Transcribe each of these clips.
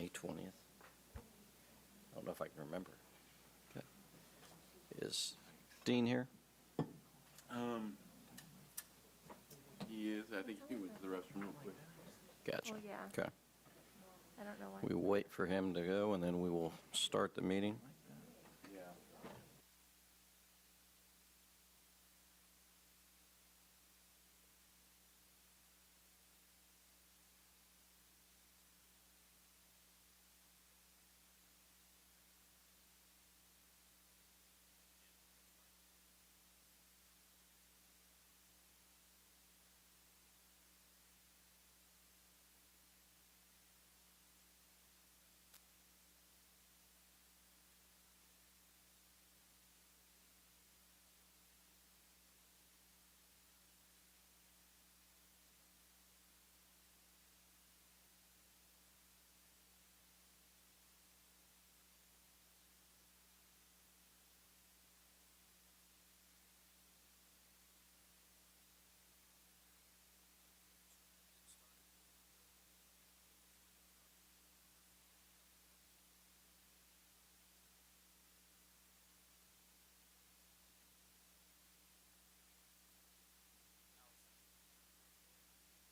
May 20th. I don't know if I can remember. Okay. Is Dean here? He is. I think he went to the restroom real quick. Gotcha. Well, yeah. Okay. I don't know why. We wait for him to go, and then we will start the meeting. Yeah.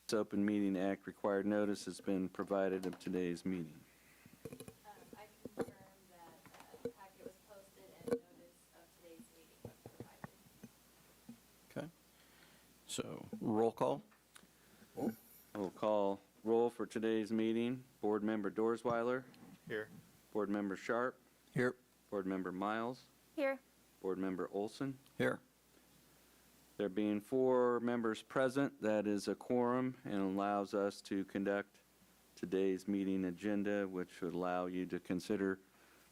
This Open Meeting Act required notice has been provided of today's meeting. I confirm that the packet was posted and notice of today's meeting was provided. Okay. So, roll call. We'll call roll for today's meeting. Board Member Dorsweiler. Here. Board Member Sharp. Here. Board Member Miles. Here. Board Member Olson. Here. There being 4 members present, that is a quorum and allows us to conduct today's meeting agenda, which would allow you to consider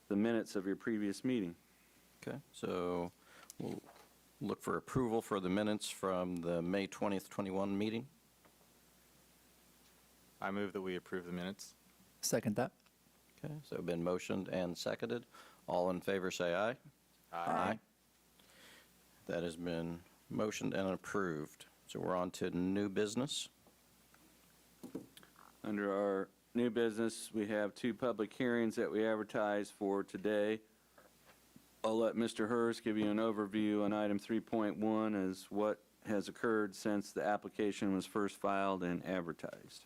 the minutes of your previous meeting. Okay. So, we'll look for approval for the minutes from the May 20th, 21 meeting. I move that we approve the minutes. Second that. Okay. So, been motioned and seconded. All in favor, say aye. Aye. That has been motioned and approved. So we're on to new business. Under our new business, we have 2 public hearings that we advertised for today. I'll let Mr. Hurst give you an overview on item 3.1 as what has occurred since the application was first filed and advertised.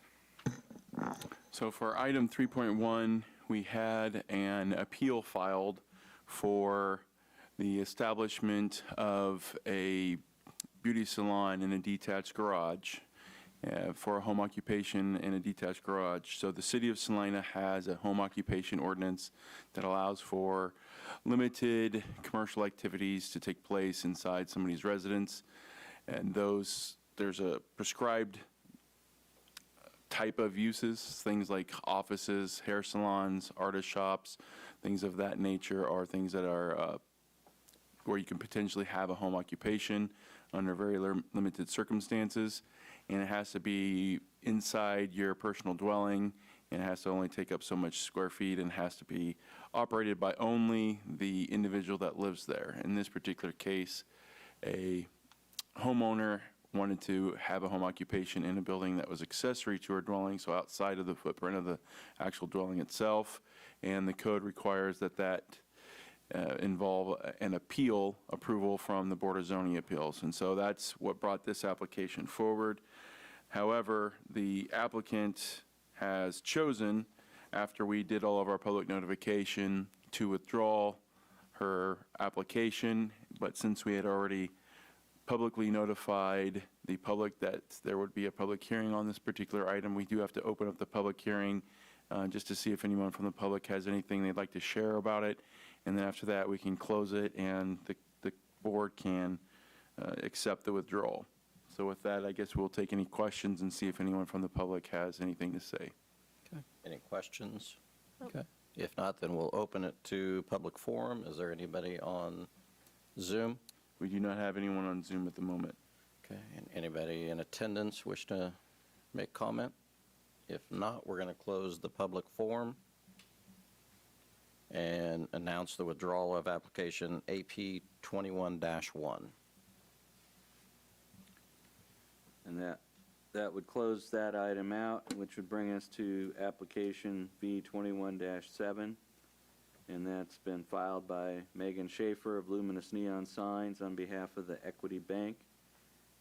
So for item 3.1, we had an appeal filed for the establishment of a beauty salon in a detached garage for a home occupation in a detached garage. So the city of Salina has a home occupation ordinance that allows for limited commercial activities to take place inside somebody's residence. And there's a prescribed type of uses, things like offices, hair salons, artist shops, things of that nature are things that are where you can potentially have a home occupation under very limited circumstances, and it has to be inside your personal dwelling, and it has to only take up so much square feet, and has to be operated by only the individual that lives there. In this particular case, a homeowner wanted to have a home occupation in a building that was accessory to her dwelling, so outside of the footprint of the actual dwelling itself, and the code requires that involve an approval from the Board of Zoning Appeals. And so that's what brought this application forward. However, the applicant has chosen, after we did all of our public notification, to withdraw her application. But since we had already publicly notified the public that there would be a public hearing on this particular item, we do have to open up the public hearing just to see if anyone from the public has anything they'd like to share about it. And then after that, we can close it and the board can accept the withdrawal. So with that, I guess we'll take any questions and see if anyone from the public has anything to say. Okay. Any questions? Nope. Okay. If not, then we'll open it to public forum. Is there anybody on Zoom? We do not have anyone on Zoom at the moment. Okay. And anybody in attendance wish to make comment? If not, we're going to close the public forum and announce the withdrawal of application AP 21-1. And that that would close that item out, which would bring us to application V21-7. And that's been filed by Megan Schaefer of Luminous Neon Signs on behalf of the Equity Bank.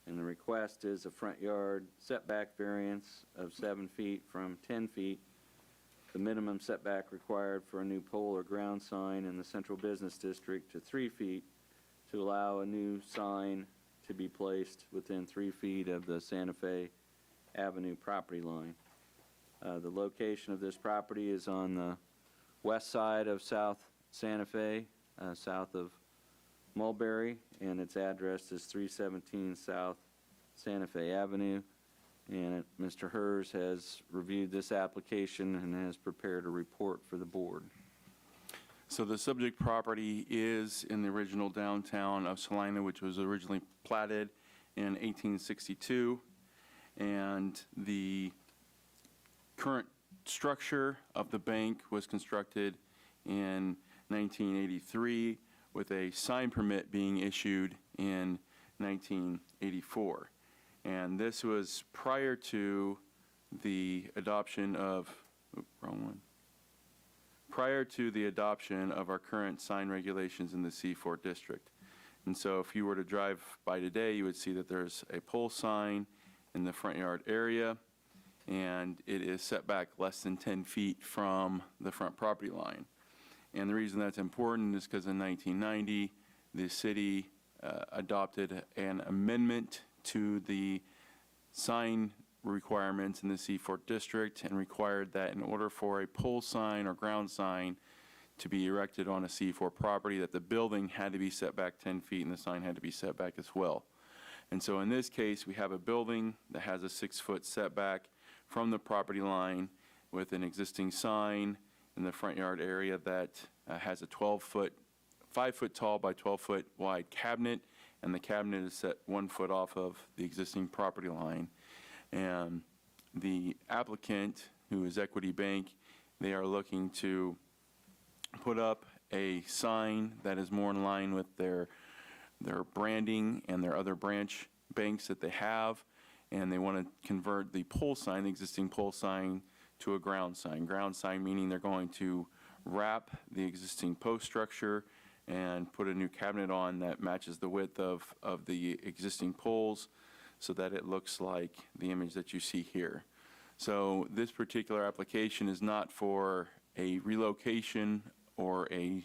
And the request is a front yard setback variance of 7 feet from 10 feet. The minimum setback required for a new pole or ground sign in the central business district to 3 feet to allow a new sign to be placed within 3 feet of the Santa Fe Avenue property line. The location of this property is on the west side of South Santa Fe, south of Mulberry, and its address is 317 South Santa Fe Avenue. And Mr. Hers has reviewed this application and has prepared a report for the board. So the subject property is in the original downtown of Salina, which was originally platted in 1862. And the current structure of the bank was constructed in 1983 with a sign permit being issued in 1984. And this was prior to the adoption of, prior to the adoption of our current sign regulations in the C4 district. And so if you were to drive by today, you would see that there's a pole sign in the front yard area, and it is set back less than 10 feet from the front property line. And the reason that's important is because in 1990, the city adopted an amendment to the sign requirements in the C4 district and required that in order for a pole sign or ground sign to be erected on a C4 property, that the building had to be set back 10 feet and the sign had to be set back as well. And so in this case, we have a building that has a 6-foot setback from the property line with an existing sign in the front yard area that has a 5-foot tall by 12-foot wide cabinet, and the cabinet is set 1 foot off of the existing property line. And the applicant, who is Equity Bank, they are looking to put up a sign that is more in line with their branding and their other branch banks that they have, and they want to convert the pole sign, the existing pole sign, to a ground sign. Ground sign meaning they're going to wrap the existing post structure and put a new cabinet on that matches the width of the existing poles so that it looks like the image that you see here. So this particular application is not for a relocation or a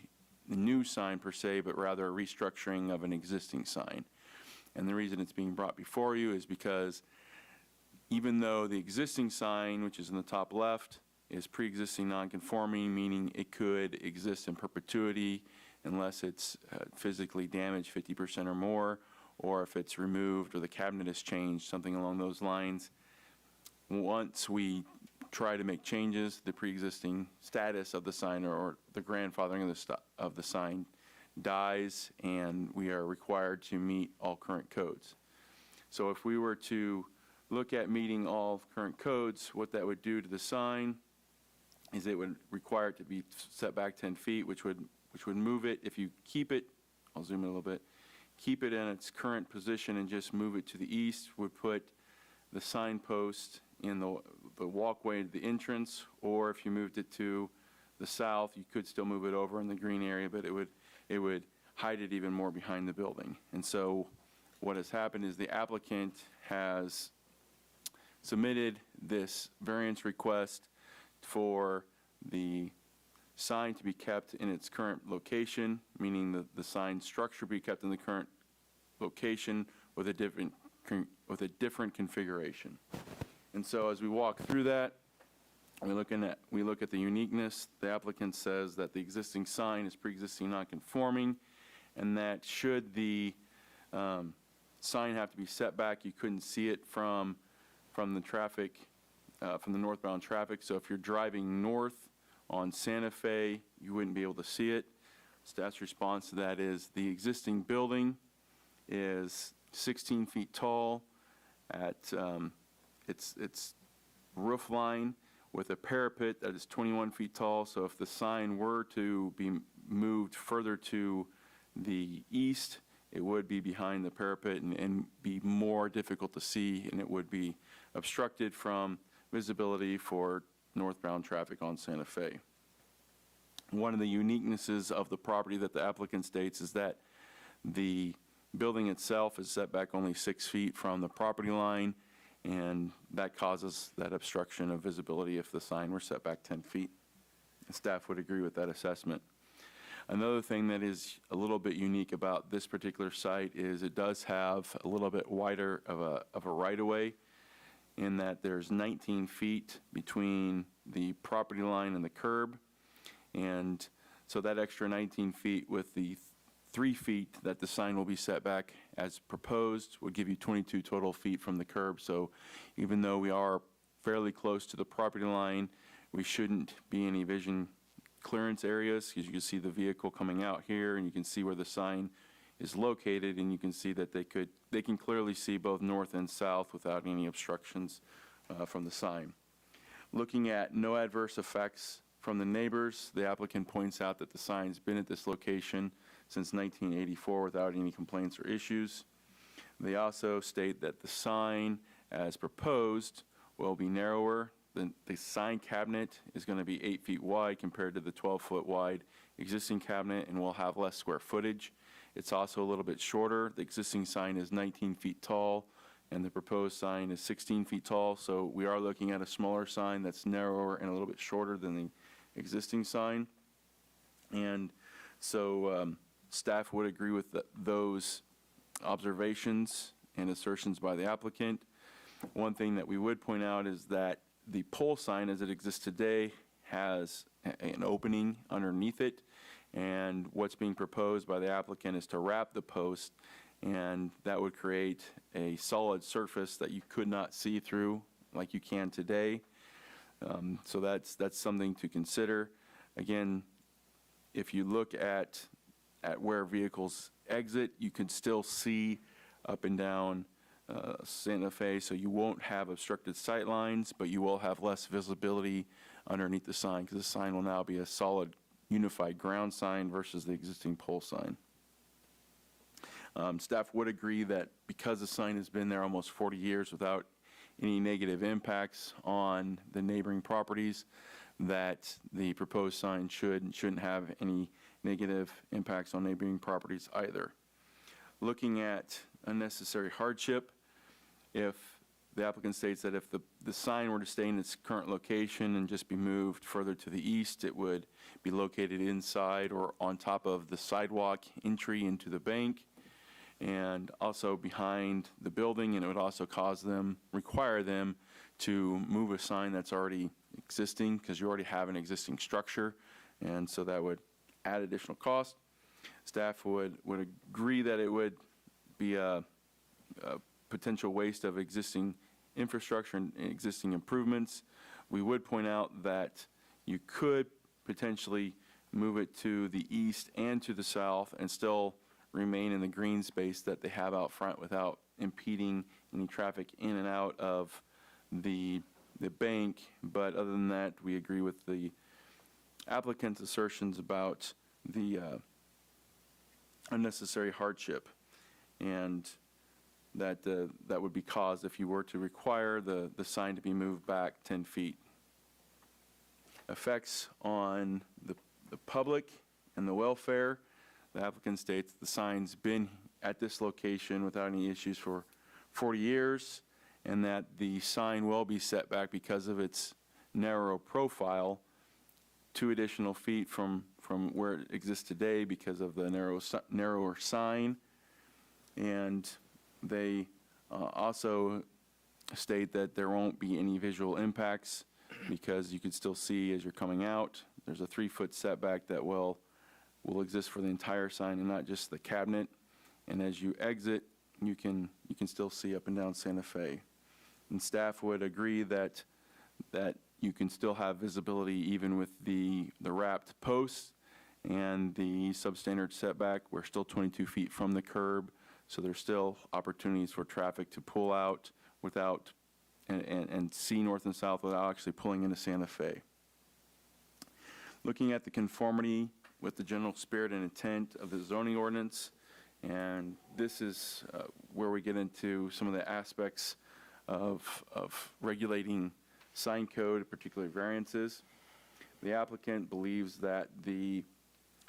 new sign per se, but rather a restructuring of an existing sign. And the reason it's being brought before you is because even though the existing sign, which is in the top left, is pre-existing non-conforming, meaning it could exist in perpetuity unless it's physically damaged 50% or more, or if it's removed or the cabinet is changed, something along those lines. Once we try to make changes, the pre-existing status of the sign or the grandfathering of the sign dies, and we are required to meet all current codes. So if we were to look at meeting all current codes, what that would do to the sign is it would require it to be set back 10 feet, which would move it. If you keep it, I'll zoom in a little bit, keep it in its current position and just move it to the east, would put the signpost in the walkway to the entrance, or if you moved it to the south, you could still move it over in the green area, but it would hide it even more behind the building. And so what has happened is the applicant has submitted this variance request for the sign to be kept in its current location, meaning the sign structure be kept in the current location with a different configuration. And so as we walk through that, we look at the uniqueness. The applicant says that the existing sign is pre-existing non-conforming, and that should the sign have to be set back, you couldn't see it from the traffic, from the northbound traffic. So if you're driving north on Santa Fe, you wouldn't be able to see it. Staff's response to that is the existing building is 16 feet tall at its roof line with a parapet that is 21 feet tall. So if the sign were to be moved further to the east, it would be behind the parapet and be more difficult to see, and it would be obstructed from visibility for northbound traffic on Santa Fe. One of the uniquenesses of the property that the applicant states is that the building itself is set back only 6 feet from the property line, and that causes that obstruction of visibility if the sign were set back 10 feet. Staff would agree with that assessment. Another thing that is a little bit unique about this particular site is it does have a little bit wider of a right-of-way, in that there's 19 feet between the property line and the curb. And so that extra 19 feet with the 3 feet that the sign will be set back as proposed would give you 22 total feet from the curb. So even though we are fairly close to the property line, we shouldn't be any vision clearance areas, because you can see the vehicle coming out here, and you can see where the sign is located, and you can see that they can clearly see both north and south without any obstructions from the sign. Looking at no adverse effects from the neighbors, the applicant points out that the sign's been at this location since 1984 without any complaints or issues. They also state that the sign, as proposed, will be narrower. The sign cabinet is going to be 8 feet wide compared to the 12-foot wide existing cabinet, and will have less square footage. It's also a little bit shorter. The existing sign is 19 feet tall, and the proposed sign is 16 feet tall. So we are looking at a smaller sign that's narrower and a little bit shorter than the existing sign. And so staff would agree with those observations and assertions by the applicant. One thing that we would point out is that the pole sign as it exists today has an opening underneath it, and what's being proposed by the applicant is to wrap the post, and that would create a solid surface that you could not see through like you can today. So that's something to consider. Again, if you look at where vehicles exit, you can still see up and down Santa Fe, so you won't have obstructed sight lines, but you will have less visibility underneath the sign, because the sign will now be a solid unified ground sign versus the existing pole sign. Staff would agree that because the sign has been there almost 40 years without any negative impacts on the neighboring properties, that the proposed sign shouldn't have any negative impacts on neighboring properties either. Looking at unnecessary hardship, if the applicant states that if the sign were to stay in its current location and just be moved further to the east, it would be located inside or on top of the sidewalk entry into the bank, and also behind the building, and it would also require them to move a sign that's already existing, because you already have an existing structure, and so that would add additional cost. Staff would agree that it would be a potential waste of existing infrastructure and existing improvements. We would point out that you could potentially move it to the east and to the south and still remain in the green space that they have out front without impeding any traffic in and out of the bank. But other than that, we agree with the applicant's assertions about the unnecessary hardship, and that would be caused if you were to require the sign to be moved back 10 feet. Effects on the public and the welfare. The applicant states the sign's been at this location without any issues for 40 years, and that the sign will be set back because of its narrow profile 2 additional feet from where it exists today because of the narrower sign. And they also state that there won't be any visual impacts, because you can still see as you're coming out. There's a 3-foot setback that will exist for the entire sign and not just the cabinet. And as you exit, you can still see up and down Santa Fe. And staff would agree that you can still have visibility even with the wrapped posts and the substandard setback. We're still 22 feet from the curb, so there's still opportunities for traffic to pull out without and see north and south without actually pulling into Santa Fe. Looking at the conformity with the general spirit and intent of the zoning ordinance, And this is where we get into some of the aspects of regulating sign code, particularly variances. The applicant believes that the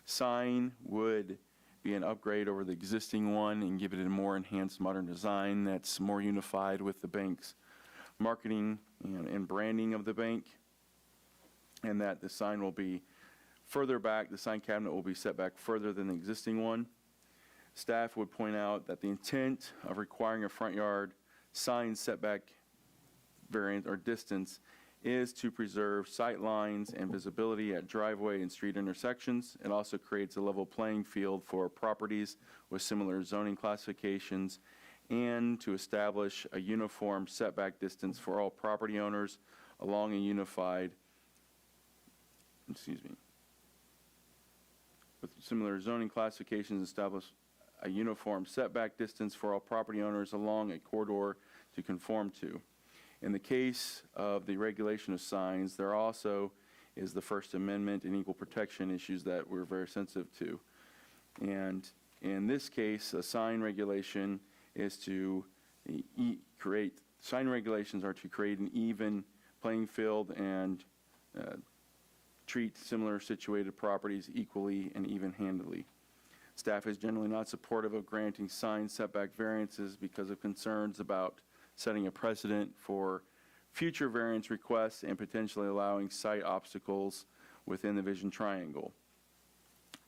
sign would be an upgrade over the existing one and give it a more enhanced modern design that's more unified with the bank's marketing and branding of the bank, and that the sign will be further back, the sign cabinet will be set back further than the existing one. Staff would point out that the intent of requiring a front yard sign setback variant or distance is to preserve sight lines and visibility at driveway and street intersections. It also creates a level playing field for properties with similar zoning classifications and to establish a uniform setback distance for all property owners along a unified, with similar zoning classifications, establish a uniform setback distance for all property owners along a corridor to conform to. In the case of the regulation of signs, there also is the First Amendment and equal protection issues that we're very sensitive to. And in this case, a sign regulation is to sign regulations are to create an even playing field and treat similar situated properties equally and even-handedly. Staff is generally not supportive of granting sign setback variances because of concerns about setting a precedent for future variance requests and potentially allowing site obstacles within the vision triangle.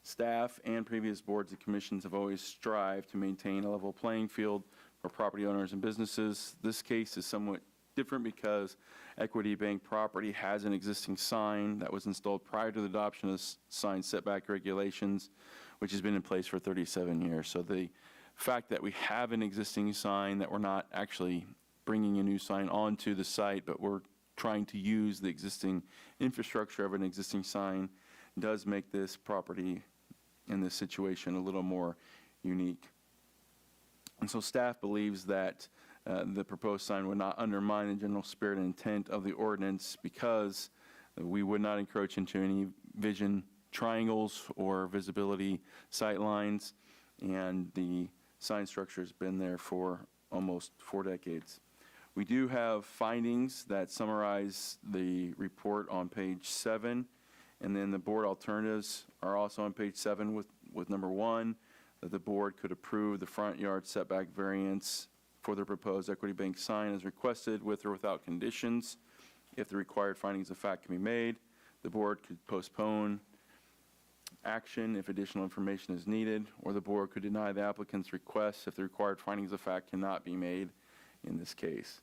Staff and previous boards and commissions have always strived to maintain a level playing field for property owners and businesses. This case is somewhat different because Equity Bank property has an existing sign that was installed prior to the adoption of sign setback regulations, which has been in place for 37 years. So the fact that we have an existing sign, that we're not actually bringing a new sign onto the site, but we're trying to use the existing infrastructure of an existing sign, does make this property in this situation a little more unique. And so staff believes that the proposed sign would not undermine the general spirit and intent of the ordinance because we would not encroach into any vision triangles or visibility sight lines, and the sign structure has been there for almost 4 decades. We do have findings that summarize the report on page 7, and then the board alternatives are also on page 7 with number 1, that the board could approve the front yard setback variance for the proposed Equity Bank sign as requested with or without conditions. If the required findings of fact can be made, the board could postpone action if additional information is needed, or the board could deny the applicant's request if the required findings of fact cannot be made in this case.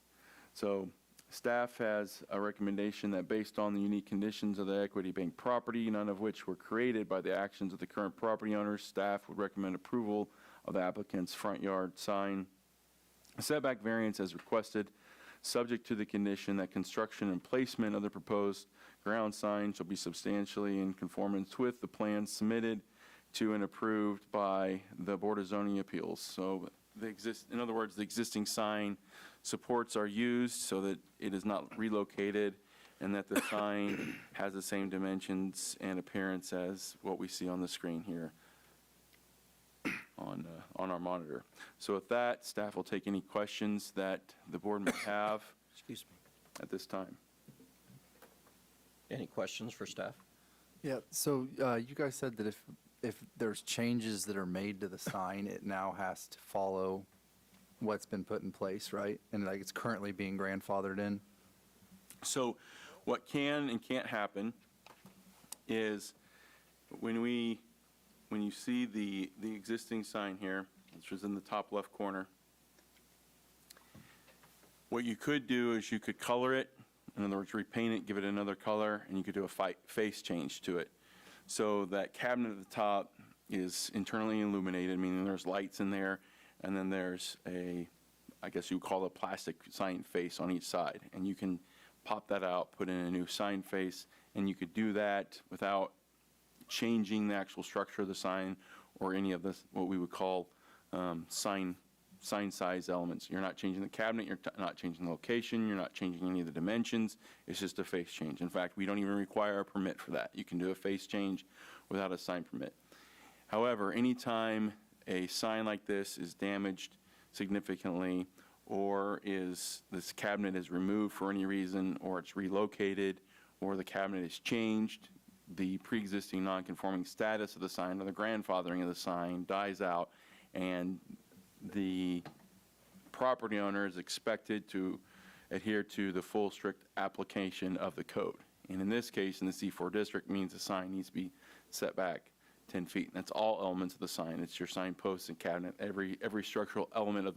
So staff has a recommendation that based on the unique conditions of the Equity Bank property, none of which were created by the actions of the current property owners, staff would recommend approval of the applicant's front yard sign setback variance as requested, subject to the condition that construction and placement of the proposed ground sign shall be substantially in conformance with the plans submitted to and approved by the Board of Zoning Appeals. So in other words, the existing sign supports are used so that it is not relocated and that the sign has the same dimensions and appearance as what we see on the screen here on our monitor. So with that, staff will take any questions that the board may have Excuse me. at this time. Any questions for staff? Yeah, so you guys said that if there's changes that are made to the sign, it now has to follow what's been put in place, right? And like it's currently being grandfathered in? So what can and can't happen is when you see the existing sign here, which was in the top left corner, what you could do is you could color it, in other words, repaint it, give it another color, and you could do a face change to it. So that cabinet at the top is internally illuminated, meaning there's lights in there, and then there's I guess you would call it a plastic sign face on each side. And you can pop that out, put in a new sign face, and you could do that without changing the actual structure of the sign or any of this, what we would call sign size elements. You're not changing the cabinet, you're not changing the location, you're not changing any of the dimensions. It's just a face change. In fact, we don't even require a permit for that. You can do a face change without a sign permit. However, anytime a sign like this is damaged significantly, or this cabinet is removed for any reason, or it's relocated, or the cabinet is changed, the pre-existing non-conforming status of the sign or the grandfathering of the sign dies out, and the property owner is expected to adhere to the full strict application of the code. And in this case, in the C4 district, means the sign needs to be set back 10 feet. And that's all elements of the sign. It's your sign posts and cabinet. Every structural element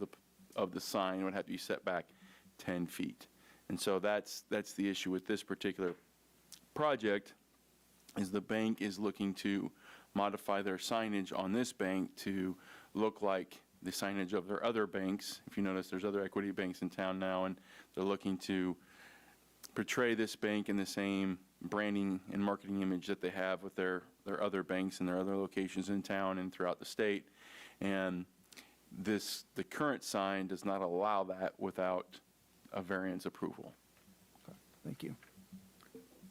of the sign would have to be set back 10 feet. And so that's the issue with this particular project, is the bank is looking to modify their signage on this bank to look like the signage of their other banks. If you notice, there's other equity banks in town now, and they're looking to portray this bank in the same branding and marketing image that they have with their other banks and their other locations in town and throughout the state. And the current sign does not allow that without a variance approval. Thank you.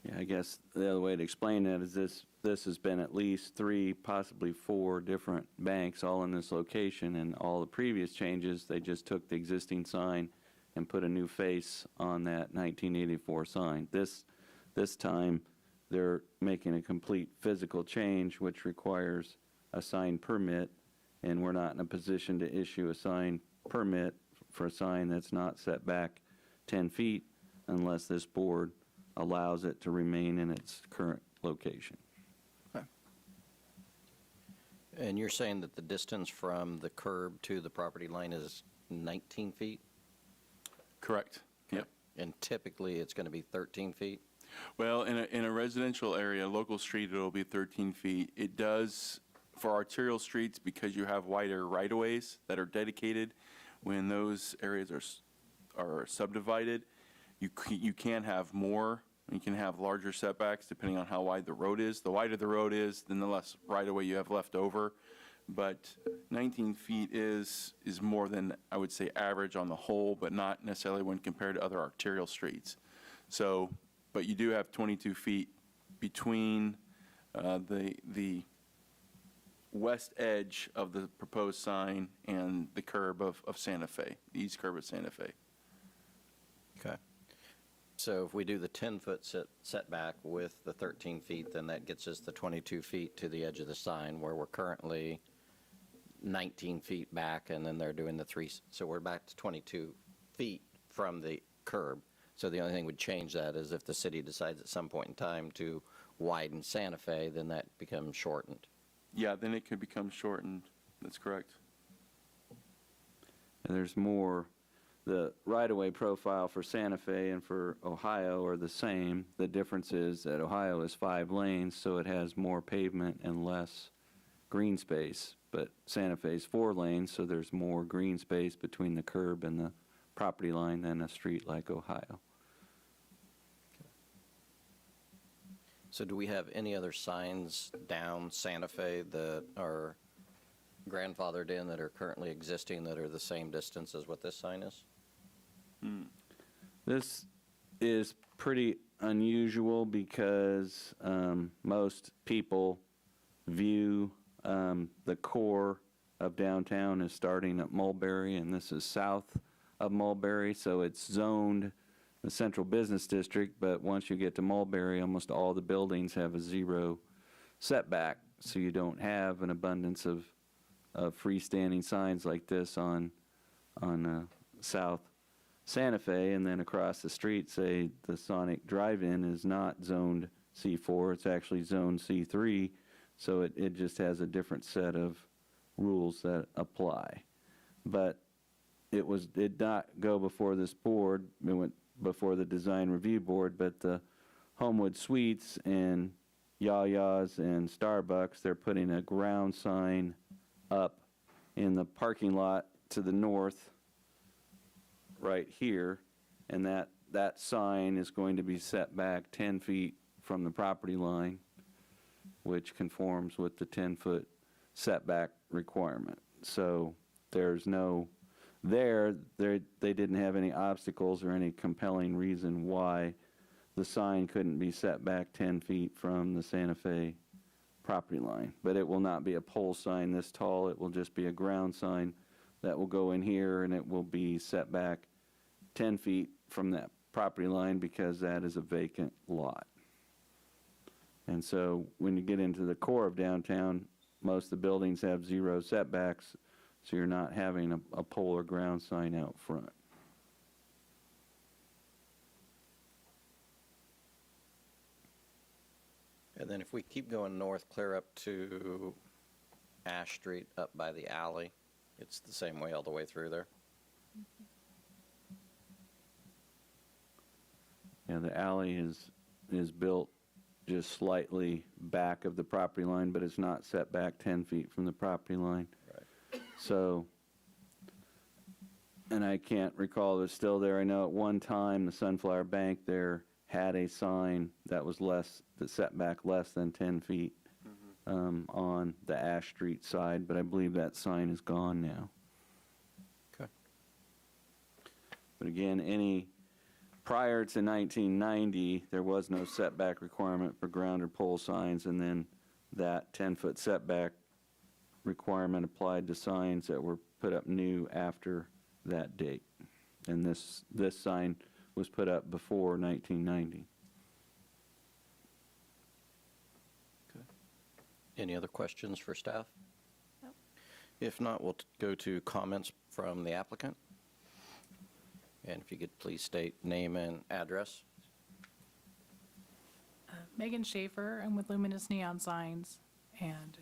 Yeah, I guess the other way to explain that is this has been at least 3, possibly 4 different banks all in this location, and all the previous changes, they just took the existing sign and put a new face on that 1984 sign. This time, they're making a complete physical change, which requires a sign permit, and we're not in a position to issue a sign permit for a sign that's not set back 10 feet unless this board allows it to remain in its current location. And you're saying that the distance from the curb to the property line is 19 feet? Correct. Yep. And typically, it's going to be 13 feet? Well, in a residential area, local street, it'll be 13 feet. It does, for arterial streets, because you have wider right-of-ways that are dedicated, when those areas are subdivided, you can have more, you can have larger setbacks depending on how wide the road is. The wider the road is, then the less right-of-way you have left over. But 19 feet is more than, I would say, average on the whole, but not necessarily when compared to other arterial streets. So, but you do have 22 feet between the west edge of the proposed sign and the curb of Santa Fe, the east curb of Santa Fe. Okay. So if we do the 10-foot setback with the 13 feet, then that gets us the 22 feet to the edge of the sign, where we're currently 19 feet back, and then they're doing the 3, so we're back to 22 feet from the curb. So the only thing would change that is if the city decides at some point in time to widen Santa Fe, then that becomes shortened. Yeah, then it could become shortened. That's correct. And there's more. The right-of-way profile for Santa Fe and for Ohio are the same. The difference is that Ohio is 5 lanes, so it has more pavement and less green space. But Santa Fe's 4 lanes, so there's more green space between the curb and the property line than a street like Ohio. So do we have any other signs down Santa Fe that are grandfathered in that are currently existing that are the same distance as what this sign is? This is pretty unusual because most people view the core of downtown as starting at Mulberry, and this is south of Mulberry, so it's zoned the central business district, but once you get to Mulberry, almost all the buildings have a 0 setback, so you don't have an abundance of freestanding signs like this on South Santa Fe. And then across the street, say the Sonic Drive-In is not zoned C4, it's actually zoned C3, so it just has a different set of rules that apply. But it did not go before this board, it went before the design review board, but the Homewood Suites and Yaya's and Starbucks, they're putting a ground sign up in the parking lot to the north right here, and that sign is going to be set back 10 feet from the property line, which conforms with the 10-foot setback requirement. So there's no, they didn't have any obstacles or any compelling reason why the sign couldn't be set back 10 feet from the Santa Fe property line. But it will not be a pole sign this tall, it will just be a ground sign that will go in here, and it will be set back 10 feet from that property line because that is a vacant lot. And so when you get into the core of downtown, most of the buildings have 0 setbacks, so you're not having a pole or ground sign out front. And then if we keep going north, clear up to Ash Street up by the alley, it's the same way all the way through there. Yeah, the alley is built just slightly back of the property line, but it's not set back 10 feet from the property line. Right. So, and I can't recall if it's still there. I know at one time the Sunflower Bank there had a sign that was that set back less than 10 feet on the Ash Street side, but I believe that sign is gone now. Okay. But again, prior to 1990, there was no setback requirement for ground or pole signs, and then that 10-foot setback requirement applied to signs that were put up new after that date. And this sign was put up before 1990. Any other questions for staff? Nope. If not, we'll go to comments from the applicant. And if you could please state name and address. Megan Schaefer, I'm with Luminous Neon Signs, and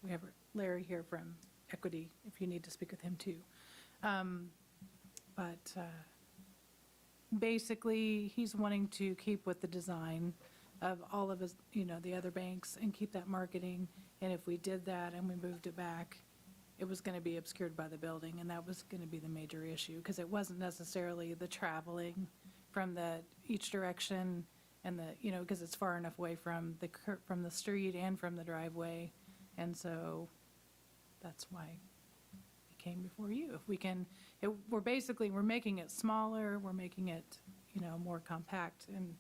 we have Larry here from Equity, if you need to speak with him too. Basically, he's wanting to keep with the design of all of his, the other banks and keep that marketing. And if we did that and we moved it back, it was going to be obscured by the building, and that was going to be the major issue, because it wasn't necessarily the traveling from each direction and because it's far enough away from the street and from the driveway. And so that's why we came before you. If we can, we're making it smaller, we're making it, more compact and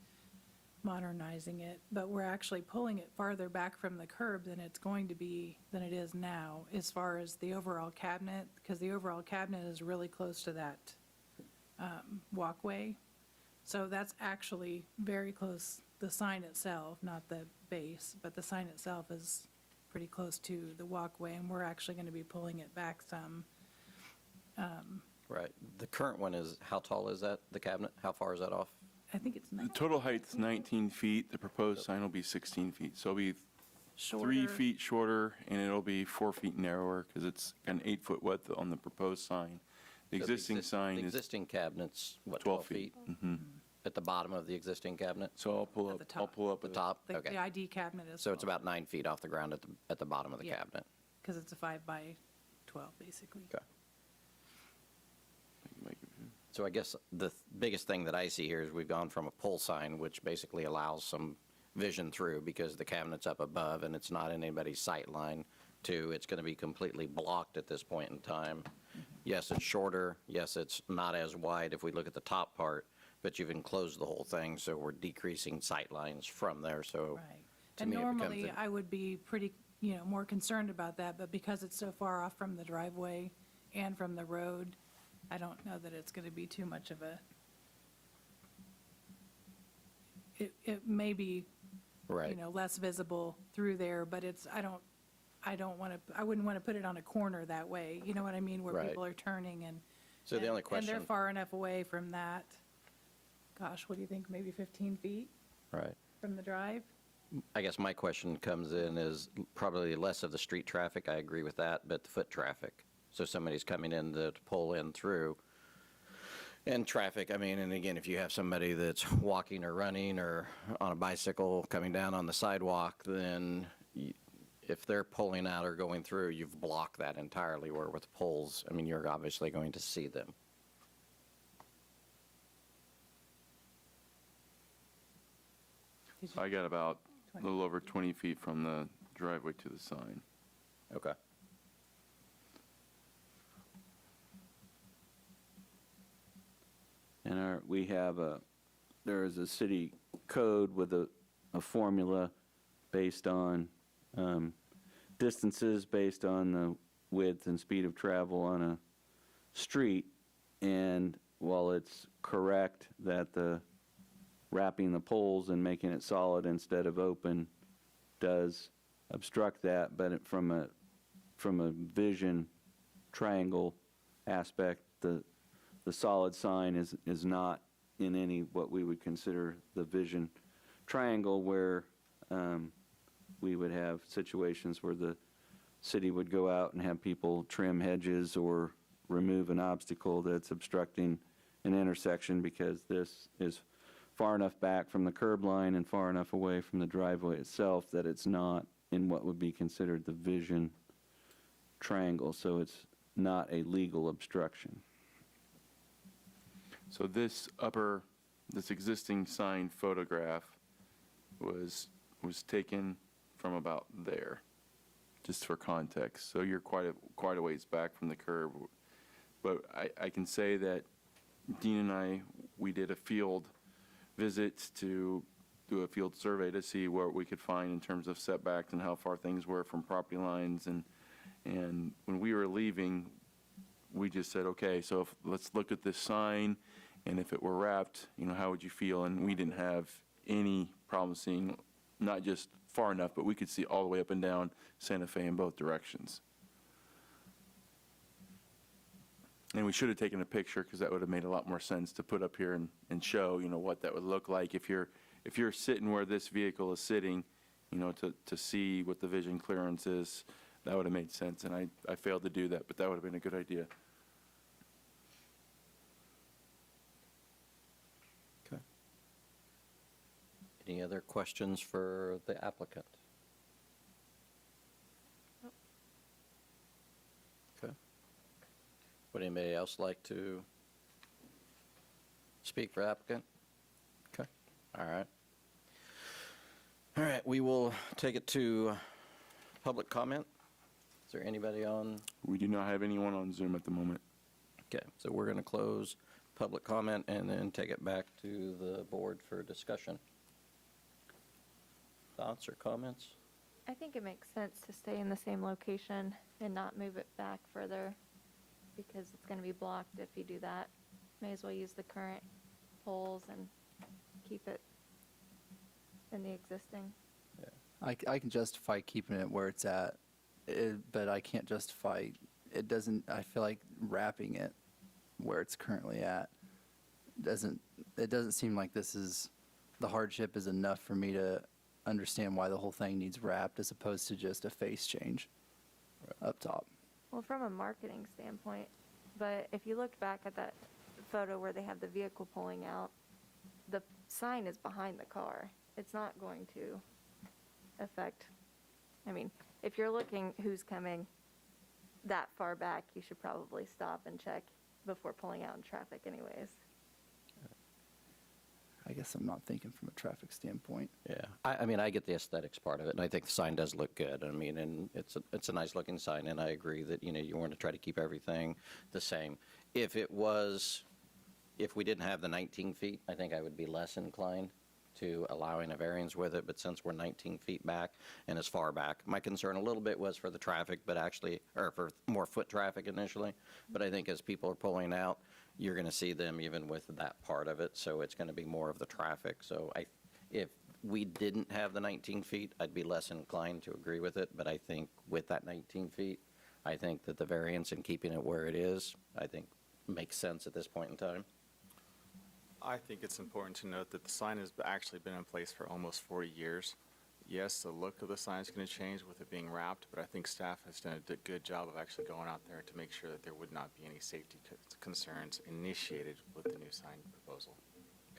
modernizing it, but we're actually pulling it farther back from the curb than it is now, as far as the overall cabinet, because the overall cabinet is really close to that walkway. So that's actually very close, the sign itself, not the base, but the sign itself is pretty close to the walkway, and we're actually going to be pulling it back some. Right. The current one is, how tall is that, the cabinet? How far is that off? I think it's The total height's 19 feet, the proposed sign will be 16 feet. So it'll be 3 shorter. feet shorter, and it'll be 4 feet narrower, because it's got an 8-foot width on the proposed sign. The So existing sign The is existing cabinet's, what, 12 12 feet? Mhm. At the bottom of the existing cabinet? So I'll pull At up, the I'll top. pull up The a- top? The Okay. ID cabinet is. So it's about 9 feet off the ground at the bottom of the Yeah. cabinet? Because it's a 5x12, basically. Okay. So I guess the biggest thing that I see here is we've gone from a pull sign, which basically allows some vision through because the cabinet's up above and it's not in anybody's sight line, to it's going to be completely blocked at this point in time. Yes, it's shorter. Yes, it's not as wide if we look at the top part, but you've enclosed the whole thing, so we're decreasing sight lines from there, so. Right. to And me, it becomes normally, a- I would be pretty, more concerned about that, but because it's so far off from the driveway and from the road, I don't know that it's going to be too much of a, it may be, Right. less visible through there, but I wouldn't want to put it on a corner that way, you know what I mean, where Right. people are turning and. So the only And question. they're far enough away from that, gosh, what do you think, maybe 15 feet Right. from the drive? I guess my question comes in is probably less of the street traffic, I agree with that, but the foot traffic. So somebody's coming in to pull in through. And traffic, I mean, and again, if you have somebody that's walking or running or on a bicycle coming down on the sidewalk, then if they're pulling out or going through, you've blocked that entirely, where with pulls, I mean, you're obviously going to see them. I got about a little over 20 feet from the driveway to the sign. Okay. And there is a city code with a formula based on distances based on the width and speed of travel on a street. And while it's correct that the wrapping the poles and making it solid instead of open does obstruct that, but from a vision triangle aspect, the solid sign is not in any what we would consider the vision triangle, where we would have situations where the city would go out and have people trim hedges or remove an obstacle that's obstructing an intersection, because this is far enough back from the curb line and far enough away from the driveway itself that it's not in what would be considered the vision triangle, so it's not a legal obstruction. So this existing sign photograph was taken from about there, just for context. So you're quite a ways back from the curb. But I can say that Dean and I, we did a field visit to do a field survey to see what we could find in terms of setbacks and how far things were from property lines. And when we were leaving, we just said, okay, so let's look at this sign, and if it were wrapped, how would you feel? And we didn't have any problem seeing, not just far enough, but we could see all the way up and down Santa Fe in both directions. And we should have taken a picture, because that would have made a lot more sense to put up here and show, what that would look like if you're sitting where this vehicle is sitting, to see what the vision clearance is. That would have made sense, and I failed to do that, but that would have been a good idea. Okay. Any other questions for the applicant? Okay. Would anybody else like to speak for applicant? Okay, all right. All right, we will take it to public comment. Is there anybody on? We do not have anyone on Zoom at the moment. Okay, so we're going to close public comment and then take it back to the board for discussion. Thoughts or comments? I think it makes sense to stay in the same location and not move it back further, because it's going to be blocked if you do that. May as well use the current poles and keep it in the existing. I can justify keeping it where it's at, but I can't justify, it doesn't wrapping it where it's currently at it doesn't seem like the hardship is enough for me to understand why the whole thing needs wrapped, as opposed to just a face change up top. Well, from a marketing standpoint, but if you looked back at that photo where they have the vehicle pulling out, the sign is behind the car. It's not going to affect, if you're looking who's coming that far back, you should probably stop and check before pulling out in traffic anyways. I guess I'm not thinking from a traffic standpoint. Yeah, I get the aesthetics part of it, and I think the sign does look good. And it's a nice looking sign, and I agree that, you want to try to keep everything the same. If we didn't have the 19 feet, I think I would be less inclined to allowing a variance with it, but since we're 19 feet back and as far back, my concern a little bit was for the traffic, or for more foot traffic initially, but I think as people are pulling out, you're going to see them even with that part of it, so it's going to be more of the traffic. So if we didn't have the 19 feet, I'd be less inclined to agree with it, but I think with that 19 feet, I think that the variance and keeping it where it is, I think makes sense at this point in time. I think it's important to note that the sign has actually been in place for almost 40 years. Yes, the look of the sign is going to change with it being wrapped, but I think staff has done a good job of actually going out there to make sure that there would not be any safety concerns initiated with the new sign proposal.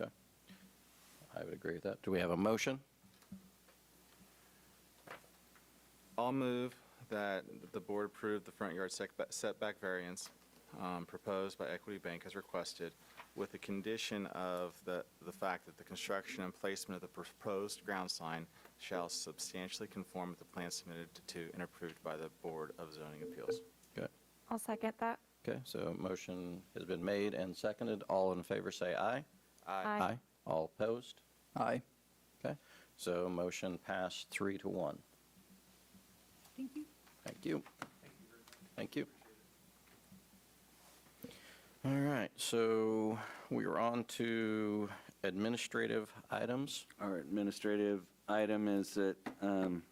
Okay. I would agree with that. Do we have a motion? I'll move that the board approve the front yard setback variance proposed by Equity Bank as requested, with the condition of the fact that the construction and placement of the proposed ground sign shall substantially conform with the plan submitted to and approved by the Board of Zoning Appeals. Okay. I'll second that. Okay, so motion has been made and seconded. All in favor say aye. Aye. All opposed? Aye. Okay, so motion passed 3-1. Thank you. Thank you. Thank you. All right, so we are on to administrative items. Our administrative item is that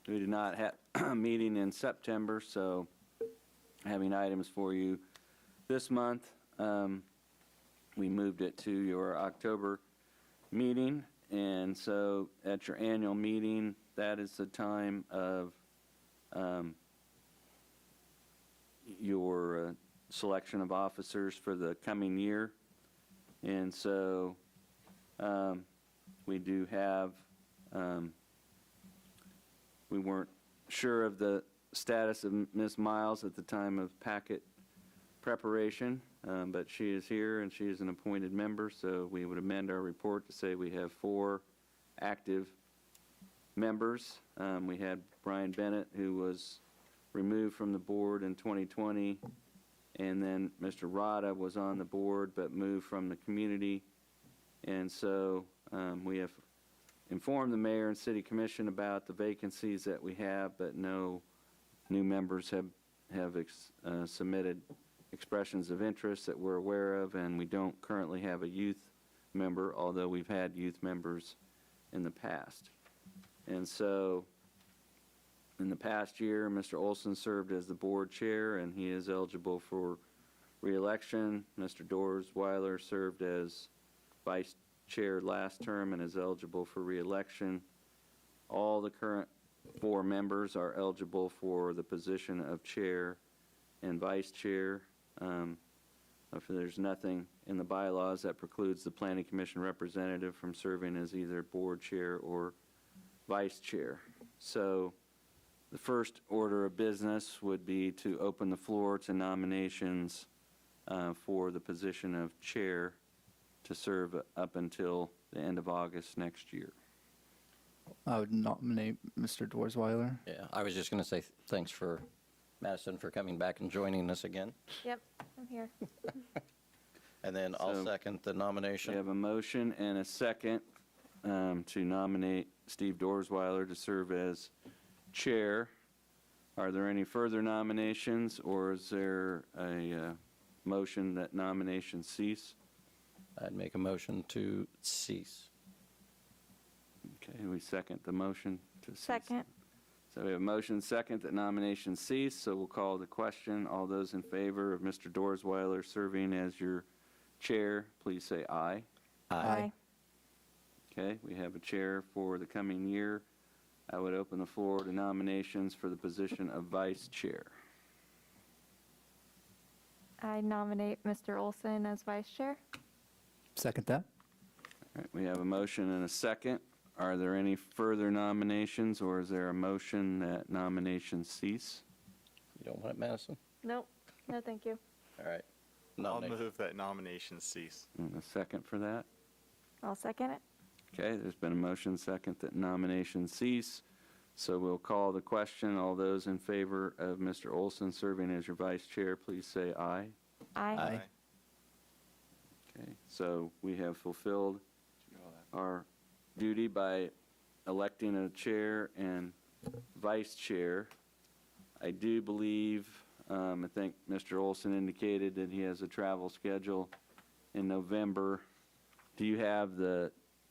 we did not have a meeting in September, so having items for you this month. We moved it to your October meeting, and so at your annual meeting, that is the time of your selection of officers for the coming year. And so we do have, we weren't sure of the status of Ms. Miles at the time of packet preparation, but she is here and she is an appointed member, so we would amend our report to say we have 4 active members. We had Brian Bennett, who was removed from the board in 2020, and then Mr. Rada was on the board but moved from the community. And so we have informed the mayor and city commission about the vacancies that we have, but no new members have submitted expressions of interest that we're aware of, and we don't currently have a youth member, although we've had youth members in the past. And so in the past year, Mr. Olson served as the board chair, and he is eligible for re-election. Mr. Dorsweiler served as vice chair last term and is eligible for re-election. All the current 4 members are eligible for the position of chair and vice chair. If there's nothing in the bylaws that precludes the planning commission representative from serving as either board chair or vice chair. So the first order of business would be to open the floor to nominations for the position of chair to serve up until the end of August next year. I would nominate Mr. Dorsweiler. Yeah, I was just going to say thanks for Madison for coming back and joining us again. Yep, I'm here. And then I'll So- second the We nomination. have a motion and a second to nominate Steve Dorsweiler to serve as chair. Are there any further nominations, or is there a motion that nominations cease? I'd make a motion to cease. Okay, we second the motion to cease. Second. So we have a motion second that nominations cease, so we'll call the question. All those in favor of Mr. Dorsweiler serving as your chair, please say aye. Aye. Okay, we have a chair for the coming year. I would open the floor to nominations for the position of vice chair. I nominate Mr. Olson as vice chair. Second that. All right, we have a motion and a second. Are there any further nominations, or is there a motion that nominations cease? You don't want it, Madison? Nope, no thank you. All right. I'll Nomination. move that nominations cease. And a second for that? I'll second it. Okay, there's been a motion second that nominations cease. So we'll call the question. All those in favor of Mr. Olson serving as your vice chair, please say aye. Aye. Okay, so we have fulfilled our duty by electing a chair and vice chair. I do believe, I think Mr. Olson indicated that he has a travel schedule in November. Do you have the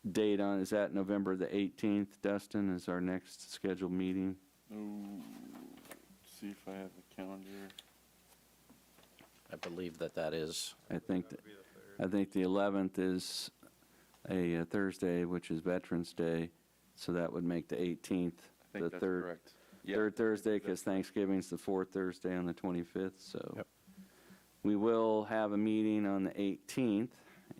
date on, is that November the 18th, Dustin, is our next scheduled meeting? See if I have the calendar. I believe that is. I think the 11th is a Thursday, which is Veterans Day, so that would make the 18th I the think that's third. correct. Yeah. Third Thursday, because Thanksgiving's the fourth Thursday on the 25th, so. Yep. We will have a meeting on the 18th,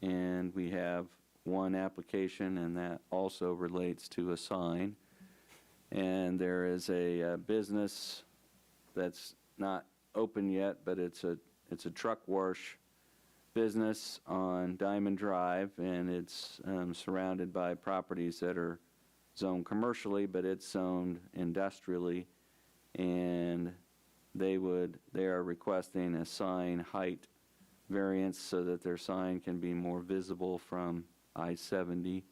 and we have one application, and that also relates to a sign. And there is a business that's not open yet, but it's a truck wash business on Diamond Drive, and it's surrounded by properties that are zoned commercially, but it's zoned industrially, and they are requesting a sign height variance so that their sign can be more visible from I-70,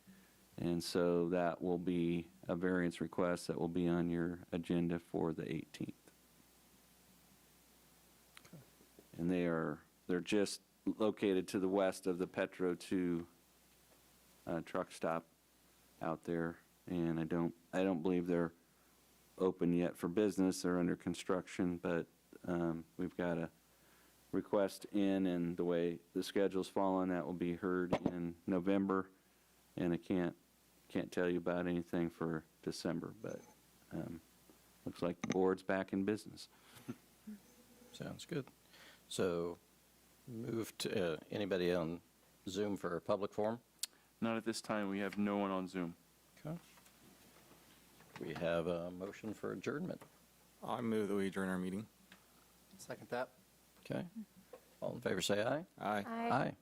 and so that will be a variance request that will be on your agenda for the 18th. And they're just located to the west of the Petro 2 truck stop out there. And I don't believe they're open yet for business. They're under construction, but we've got a request in, and the way the schedule's fallen, that will be heard in November. And I can't tell you about anything for December, but looks like the board's back in business. Sounds good. So move to, anybody on Zoom for a public forum? Not at this time. We have no one on Zoom. Okay. We have a motion for adjournment. I move that we adjourn our meeting. Second that. Okay. All in favor, say aye. Aye. Aye.